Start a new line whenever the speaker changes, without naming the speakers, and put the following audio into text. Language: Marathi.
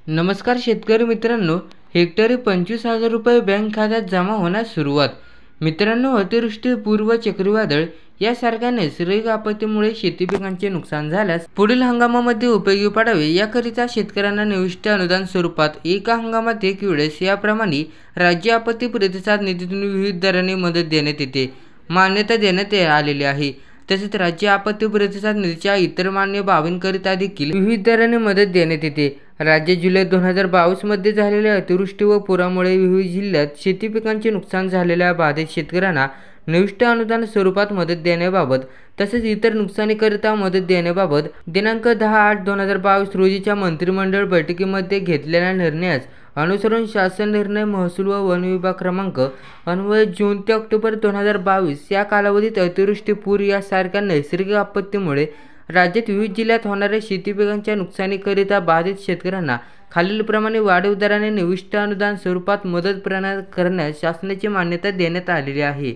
नमस्कार शेतकरी मित्रांनो, हेक्टरी 25,000 रुपये बँक खात्यात जमा होण्यास सुरुवात. मित्रांनो, अतिवृष्टी, पूर्व चक्रीवादळ यासारख्या नैसर्गिक आपत्तीमुळे शेती पिकांचे नुकसान झाल्यास पुढील हंगामामध्ये उपयोगी पडावे याकरिता शेतकऱ्यांना निविष्ट अनुदान स्वरूपात एका हंगामात एक वेळेस याप्रमाणे राज्य आपत्ती प्रतिसाद निधीतून विविध दराने मदत देण्यात येते. मान्यता देण्यात आलेली आहे. तसेच राज्य आपत्ती प्रतिसाद निधीच्या इतर मान्य बाबींकरिता देखील विविध दराने मदत देण्यात येते. राज्यात जुलै 2022 मध्ये झालेल्या अतिवृष्टी व पुरामुळे विविध जिल्ह्यात शेती पिकांचे नुकसान झालेल्या बाधित शेतकऱ्यांना निविष्ट अनुदान स्वरूपात मदत देण्याबाबत तसेच इतर नुकसानीकरिता मदत देण्याबाबत दिनांक 10/8/2022 रोजीच्या मंत्रिमंडळ बैठकीमध्ये घेतलेल्या निर्णयास अनुसरून शासन निर्णय महसूल व वन विभाग क्रमांक अन्वये जून ते ऑक्टोबर 2022 या कालावधीत अतिवृष्टी, पूर यासारख्या नैसर्गिक आपत्तीमुळे राज्यात विविध जिल्ह्यात होणाऱ्या शेती पिकांच्या नुकसानीकरिता बाधित शेतकऱ्यांना खालीलप्रमाणे वाढीव दराने निविष्ट अनुदान स्वरूपात मदत प्रदान करण्यास शासनाची मान्यता देण्यात आलेली आहे.